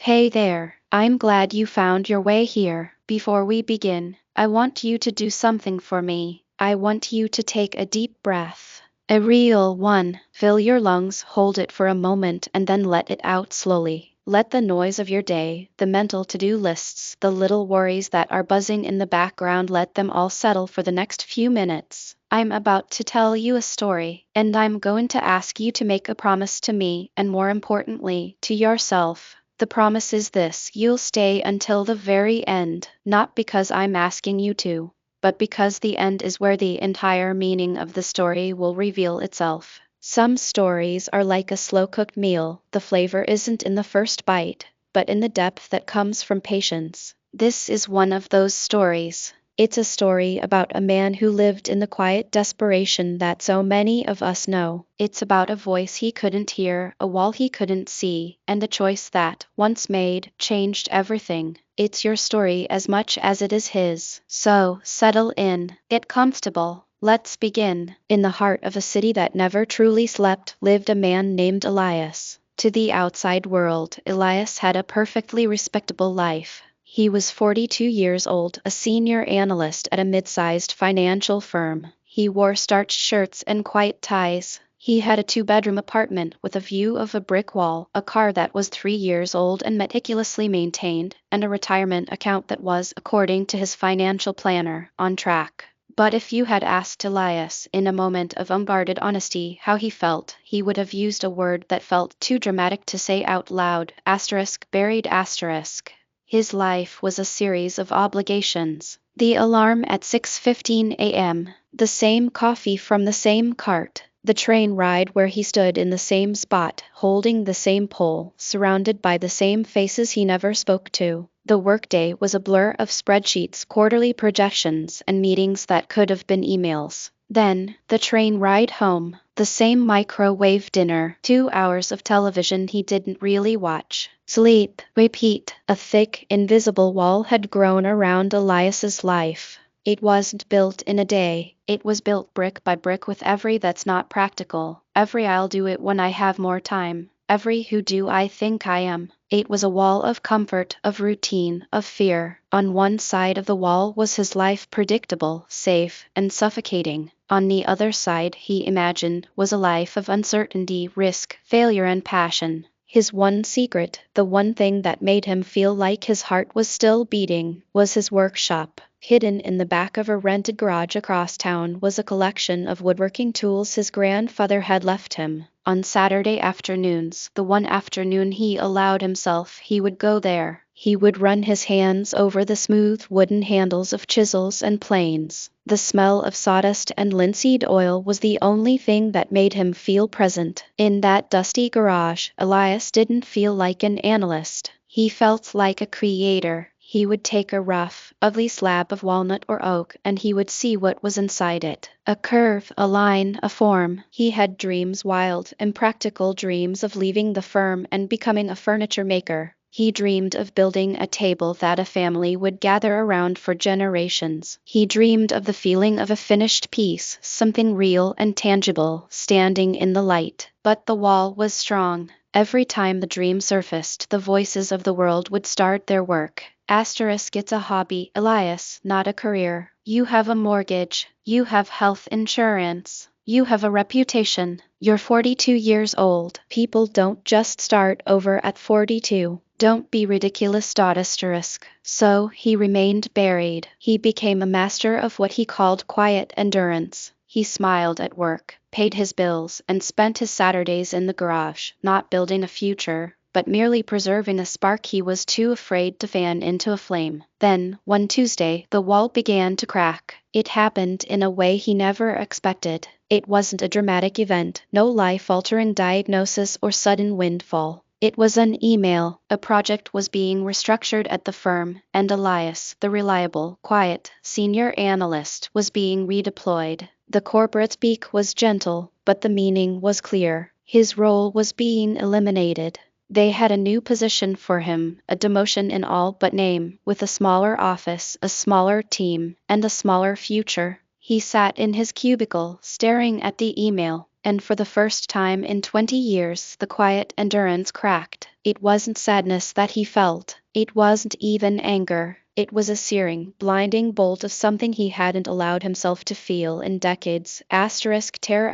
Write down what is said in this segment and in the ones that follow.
Hey there, I'm glad you found your way here. Before we begin, I want you to do something for me. I want you to take a deep breath. A real one. Fill your lungs, hold it for a moment, and then let it out slowly. Let the noise of your day, the mental to-do lists, the little worries that are buzzing in the background, let them all settle for the next few minutes. I'm about to tell you a story, and I'm going to ask you to make a promise to me, and more importantly, to yourself. The promise is this: you'll stay until the very end, not because I'm asking you to, but because the end is where the entire meaning of the story will reveal itself. Some stories are like a slow-cooked meal. The flavor isn't in the first bite, but in the depth that comes from patience. This is one of those stories. It's a story about a man who lived in the quiet desperation that so many of us know. It's about a voice he couldn't hear, a wall he couldn't see, and the choice that, once made, changed everything. It's your story as much as it is his. So, settle in, get comfortable. Let's begin. In the heart of a city that never truly slept lived a man named Elias. To the outside world, Elias had a perfectly respectable life. He was 42 years old, a senior analyst at a mid-sized financial firm. He wore starched shirts and quiet ties. He had a two-bedroom apartment with a view of a brick wall, a car that was 3 years old and meticulously maintained, and a retirement account that was, according to his financial planner, on track. But if you had asked Elias, in a moment of unguarded honesty, how he felt, he would have used a word that felt too dramatic to say out loud: asterisk, buried asterisk. His life was a series of obligations. The alarm at 6:15 a.m., the same coffee from the same cart, the train ride where he stood in the same spot, holding the same pole, surrounded by the same faces he never spoke to. The workday was a blur of spreadsheets, quarterly projections, and meetings that could have been emails. Then, the train ride home, the same microwave dinner, 2 hours of television he didn't really watch. Sleep, repeat. A thick, invisible wall had grown around Elias's life. It wasn't built in a day, it was built brick by brick with every "that's not practical," every "I'll do it when I have more time," every "who do I think I am." It was a wall of comfort, of routine, of fear. On one side of the wall was his life, predictable, safe, and suffocating. On the other side, he imagined, was a life of uncertainty, risk, failure, and passion. His one secret, the one thing that made him feel like his heart was still beating, was his workshop. Hidden in the back of a rented garage across town was a collection of woodworking tools his grandfather had left him. On Saturday afternoons, the one afternoon he allowed himself, he would go there. He would run his hands over the smooth wooden handles of chisels and planes. The smell of sawdust and linseed oil was the only thing that made him feel present. In that dusty garage, Elias didn't feel like an analyst. He felt like a creator. He would take a rough, ugly slab of walnut or oak, and he would see what was inside it. A curve, a line, a form. He had dreams, wild, impractical dreams of leaving the firm and becoming a furniture maker. He dreamed of building a table that a family would gather around for generations. He dreamed of the feeling of a finished piece, something real and tangible, standing in the light. But the wall was strong. Every time the dream surfaced, the voices of the world would start their work. Asterisk, it's a hobby, Elias, not a career. You have a mortgage. You have health insurance. You have a reputation. You're 42 years old. People don't just start over at 42. Don't be ridiculous. Asterisk. So he remained buried. He became a master of what he called quiet endurance. He smiled at work, paid his bills, and spent his Saturdays in the garage, not building a future, but merely preserving a spark he was too afraid to fan into a flame. Then, one Tuesday, the wall began to crack. It happened in a way he never expected. It wasn't a dramatic event, no life-altering diagnosis or sudden windfall. It was an email. A project was being restructured at the firm, and Elias, the reliable, quiet, senior analyst, was being redeployed. The corporate speak was gentle, but the meaning was clear. His role was being eliminated. They had a new position for him, a demotion in all but name, with a smaller office, a smaller team, and a smaller future. He sat in his cubicle, staring at the email, and for the first time in 20 years, the quiet endurance cracked. It wasn't sadness that he felt. It wasn't even anger. It was a searing, blinding bolt of something he hadn't allowed himself to feel in decades. Terror.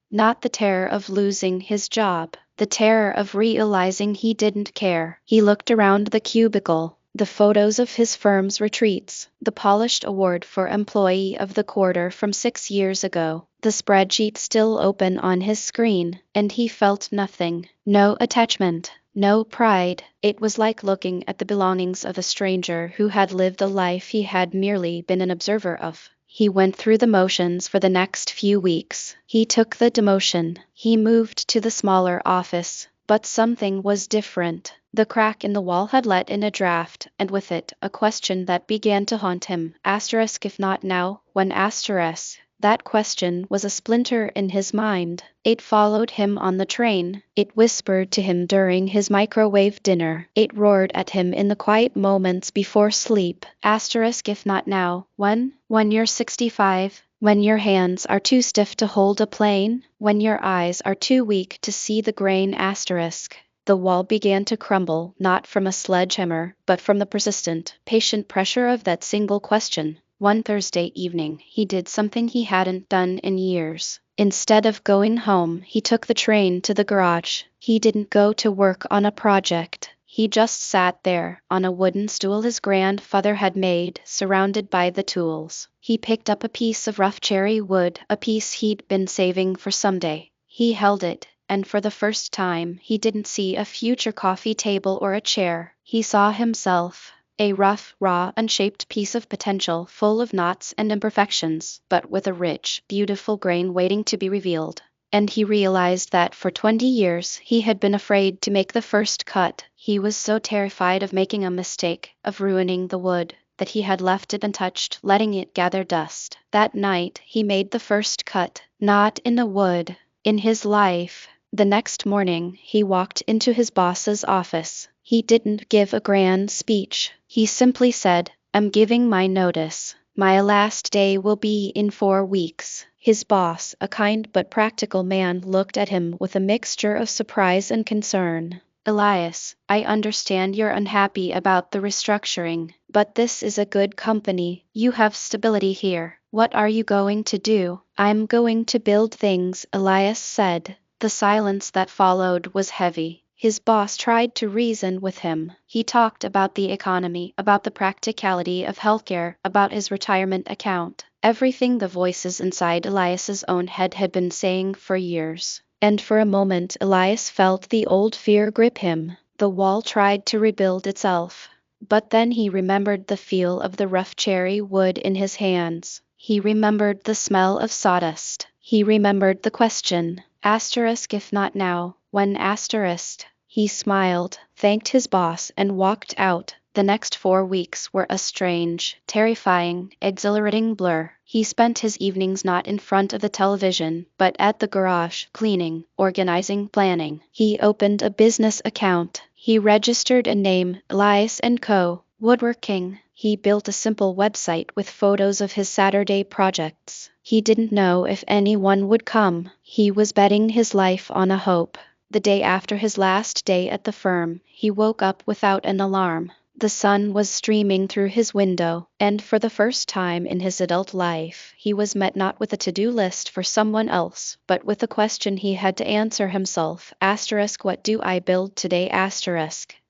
Not the terror of losing his job, the terror of realizing he didn't care. He looked around the cubicle, the photos of his firm's retreats, the polished award for Employee of the Quarter from 6 years ago, the spreadsheet still open on his screen, and he felt nothing. No attachment, no pride. It was like looking at the belongings of a stranger who had lived a life he had merely been an observer of. He went through the motions for the next few weeks. He took the demotion. He moved to the smaller office. But something was different. The crack in the wall had let in a draft, and with it, a question that began to haunt him. If not now, when? That question was a splinter in his mind. It followed him on the train. It whispered to him during his microwave dinner. It roared at him in the quiet moments before sleep. If not now, when? When you're 65? When your hands are too stiff to hold a plane? When your eyes are too weak to see the grain? The wall began to crumble, not from a sledgehammer, but from the persistent, patient pressure of that single question. One Thursday evening, he did something he hadn't done in years. Instead of going home, he took the train to the garage. He didn't go to work on a project. He just sat there, on a wooden stool his grandfather had made, surrounded by the tools. He picked up a piece of rough cherry wood, a piece he'd been saving for someday. He held it, and for the first time, he didn't see a future coffee table or a chair. He saw himself. A rough, raw, unshaped piece of potential, full of knots and imperfections, but with a rich, beautiful grain waiting to be revealed. And he realized that for 20 years he had been afraid to make the first cut. He was so terrified of making a mistake, of ruining the wood, that he had left it untouched, letting it gather dust. That night he made the first cut, not in the wood, in his life. The next morning he walked into his boss's office. He didn't give a grand speech. He simply said, "I'm giving my notice. My last day will be in 4 weeks." His boss, a kind but practical man, looked at him with a mixture of surprise and concern. "Elias, I understand you're unhappy about the restructuring, but this is a good company. You have stability here. What are you going to do?" "I'm going to build things," Elias said. The silence that followed was heavy. His boss tried to reason with him. He talked about the economy, about the practicality of healthcare, about his retirement account. Everything the voices inside Elias's own head had been saying for years. And for a moment Elias felt the old fear grip him. The wall tried to rebuild itself. But then he remembered the feel of the rough cherry wood in his hands. He remembered the smell of sawdust. He remembered the question. If not now, when? He smiled, thanked his boss, and walked out. The next 4 weeks were a strange, terrifying, exhilarating blur. He spent his evenings not in front of the television, but at the garage, cleaning, organizing, planning. He opened a business account. He registered a name, Elias & Co. Woodworking. He built a simple website with photos of his Saturday projects. He didn't know if anyone would come. He was betting his life on a hope. The day after his last day at the firm, he woke up without an alarm. The sun was streaming through his window, and for the first time in his adult life, he was met not with a to-do list for someone else, but with a question he had to answer himself. What do I build today?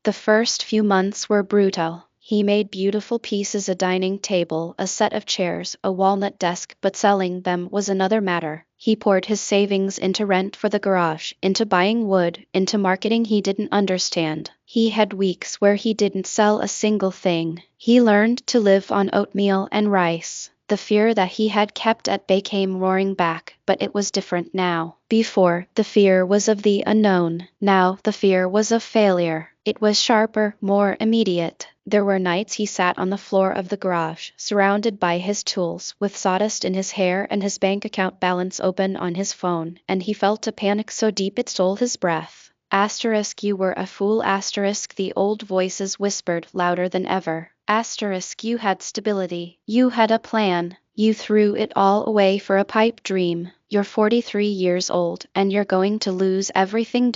The first few months were brutal. He made beautiful pieces, a dining table, a set of chairs, a walnut desk, but selling them was another matter. He poured his savings into rent for the garage, into buying wood, into marketing he didn't understand. He had weeks where he didn't sell a single thing. He learned to live on oatmeal and rice. The fear that he had kept at bay came roaring back, but it was different now. Before, the fear was of the unknown. Now, the fear was of failure. It was sharper, more immediate. There were nights he sat on the floor of the garage, surrounded by his tools, with sawdust in his hair and his bank account balance open on his phone, and he felt a panic so deep it stole his breath. You were a fool. The old voices whispered louder than ever. You had stability. You had a plan. You threw it all away for a pipe dream. You're 43 years old, and you're going to lose everything.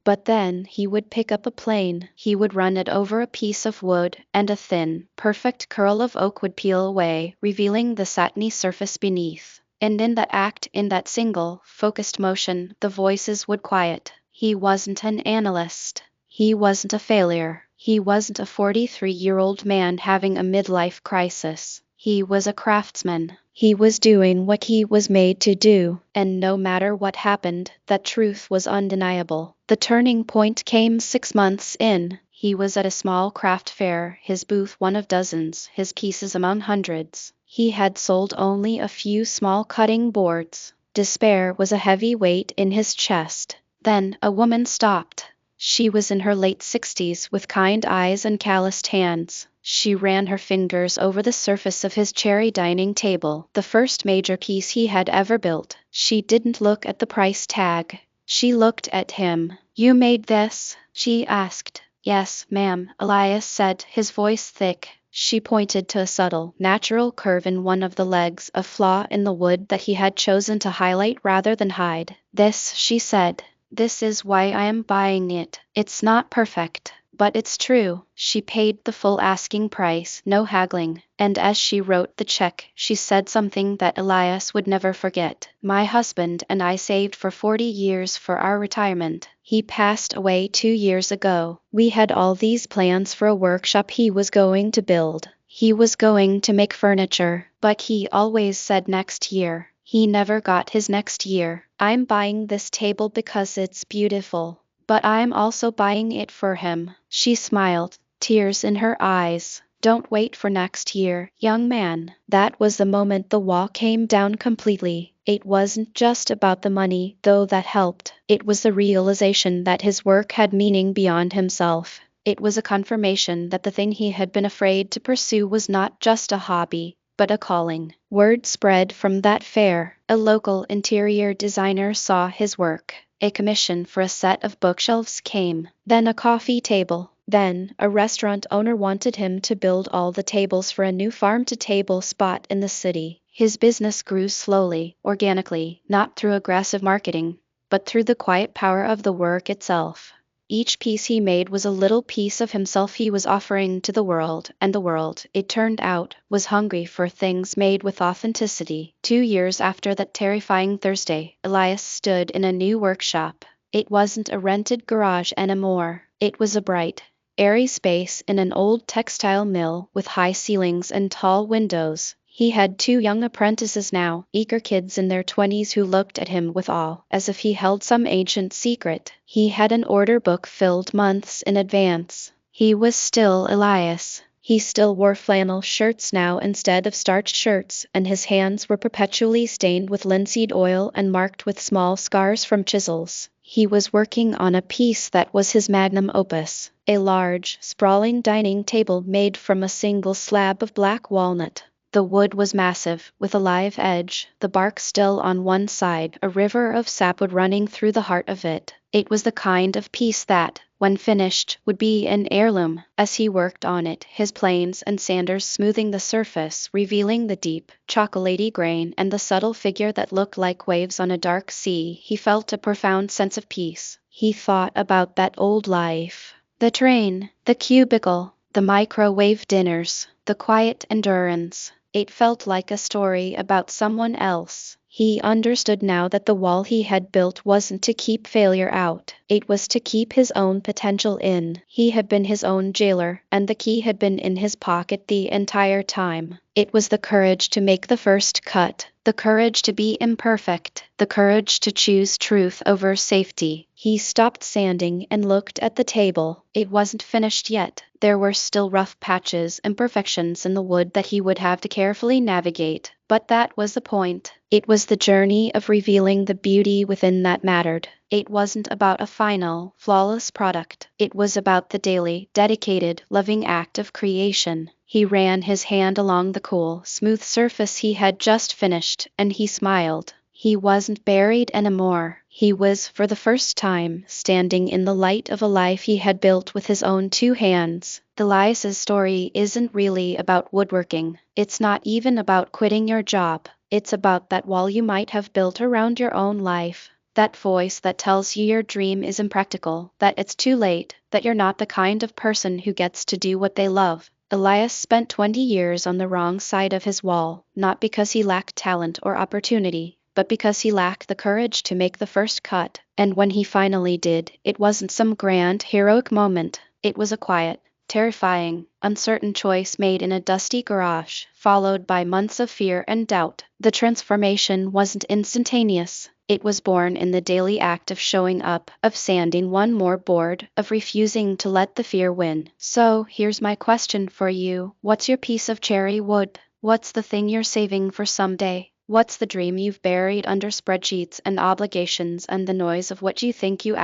But then he would pick up a plane, he would run it over a piece of wood, and a thin, perfect curl of oak would peel away, revealing the satiny surface beneath. And in that act, in that single, focused motion, the voices would quiet. He wasn't an analyst. He wasn't a failure. He wasn't a 43-year-old man having a midlife crisis. He was a craftsman. He was doing what he was made to do, and no matter what happened, that truth was undeniable. The turning point came 6 months in. He was at a small craft fair, his booth one of dozens, his pieces among hundreds. He had sold only a few small cutting boards. Despair was a heavy weight in his chest. Then a woman stopped. She was in her late 60s with kind eyes and calloused hands. She ran her fingers over the surface of his cherry dining table, the first major piece he had ever built. She didn't look at the price tag. She looked at him. "You made this?" she asked. "Yes, ma'am," Elias said, his voice thick. She pointed to a subtle, natural curve in one of the legs, a flaw in the wood that he had chosen to highlight rather than hide. "This," she said. "This is why I am buying it. It's not perfect, but it's true." She paid the full asking price, no haggling, and as she wrote the check, she said something that Elias would never forget. "My husband and I saved for 40 years for our retirement. He passed away 2 years ago. We had all these plans for a workshop he was going to build. He was going to make furniture, but he always said next year. He never got his next year. I'm buying this table because it's beautiful, but I'm also buying it for him." She smiled, tears in her eyes. "Don't wait for next year, young man." That was the moment the wall came down completely. It wasn't just about the money, though that helped. It was the realization that his work had meaning beyond himself. It was a confirmation that the thing he had been afraid to pursue was not just a hobby, but a calling. Word spread from that fair. A local interior designer saw his work. A commission for a set of bookshelves came. Then a coffee table. Then a restaurant owner wanted him to build all the tables for a new farm-to-table spot in the city. His business grew slowly, organically, not through aggressive marketing, but through the quiet power of the work itself. Each piece he made was a little piece of himself he was offering to the world, and the world, it turned out, was hungry for things made with authenticity. 2 years after that terrifying Thursday, Elias stood in a new workshop. It wasn't a rented garage anymore. It was a bright, airy space in an old textile mill with high ceilings and tall windows. He had 2 young apprentices now, eager kids in their 20s who looked at him with awe, as if he held some ancient secret. He had an order book filled months in advance. He was still Elias. He still wore flannel shirts now instead of starched shirts, and his hands were perpetually stained with linseed oil and marked with small scars from chisels. He was working on a piece that was his magnum opus, a large, sprawling dining table made from a single slab of black walnut. The wood was massive, with a live edge, the bark still on one side, a river of sapwood running through the heart of it. It was the kind of piece that, when finished, would be an heirloom. As he worked on it, his planes and sanders smoothing the surface, revealing the deep, chocolatey grain and the subtle figure that looked like waves on a dark sea, he felt a profound sense of peace. He thought about that old life. The train, the cubicle, the microwave dinners, the quiet endurance. It felt like a story about someone else. He understood now that the wall he had built wasn't to keep failure out. It was to keep his own potential in. He had been his own jailer, and the key had been in his pocket the entire time. It was the courage to make the first cut, the courage to be imperfect, the courage to choose truth over safety. He stopped sanding and looked at the table. It wasn't finished yet. There were still rough patches, imperfections in the wood that he would have to carefully navigate. But that was the point. It was the journey of revealing the beauty within that mattered. It wasn't about a final, flawless product. It was about the daily, dedicated, loving act of creation. He ran his hand along the cool, smooth surface he had just finished, and he smiled. He wasn't buried anymore. He was, for the first time, standing in the light of a life he had built with his own 2 hands. Elias's story isn't really about woodworking. It's not even about quitting your job. It's about that wall you might have built around your own life. That voice that tells you your dream is impractical, that it's too late, that you're not the kind of person who gets to do what they love. Elias spent 20 years on the wrong side of his wall, not because he lacked talent or opportunity, but because he lacked the courage to make the first cut. And when he finally did, it wasn't some grand, heroic moment. It was a quiet, terrifying, uncertain choice made in a dusty garage, followed by months of fear and doubt. The transformation wasn't instantaneous. It was born in the daily act of showing up, of sanding one more board, of refusing to let the fear win. So, here's my question for you. What's your piece of cherry wood? What's the thing you're saving for someday? What's the dream you've buried under spreadsheets and obligations and the noise of what you think you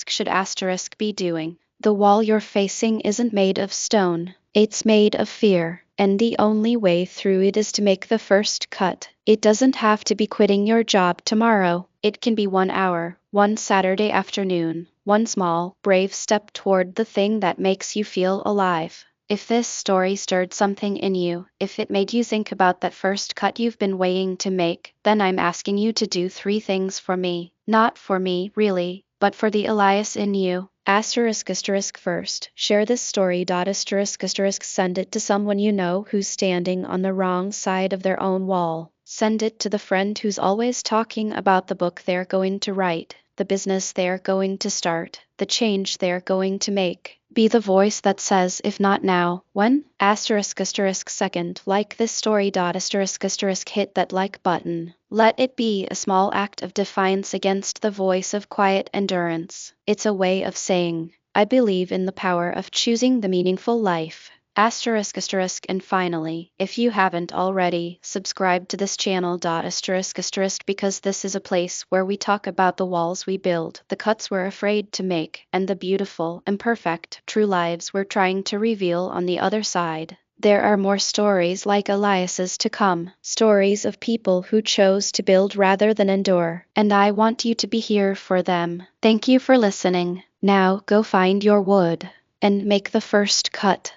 should be doing? The wall you're facing isn't made of stone, it's made of fear, and the only way through it is to make the first cut. It doesn't have to be quitting your job tomorrow. It can be 1 hour, one Saturday afternoon, one small, brave step toward the thing that makes you feel alive. If this story stirred something in you, if it made you think about that first cut you've been waiting to make, then I'm asking you to do 3 things for me. Not for me, really, but for the Elias in you. First, share this story. Send it to someone you know who's standing on the wrong side of their own wall. Send it to the friend who's always talking about the book they're going to write, the business they're going to start, the change they're going to make. Be the voice that says, if not now, when? Second, like this story. Hit that like button. Let it be a small act of defiance against the voice of quiet endurance. It's a way of saying, I believe in the power of choosing the meaningful life. And finally, if you haven't already, subscribe to this channel. Because this is a place where we talk about the walls we build, the cuts we're afraid to make, and the beautiful, imperfect, true lives we're trying to reveal on the other side. There are more stories like Elias's to come, stories of people who chose to build rather than endure, and I want you to be here for them. Thank you for listening. Now go find your wood and make the first cut.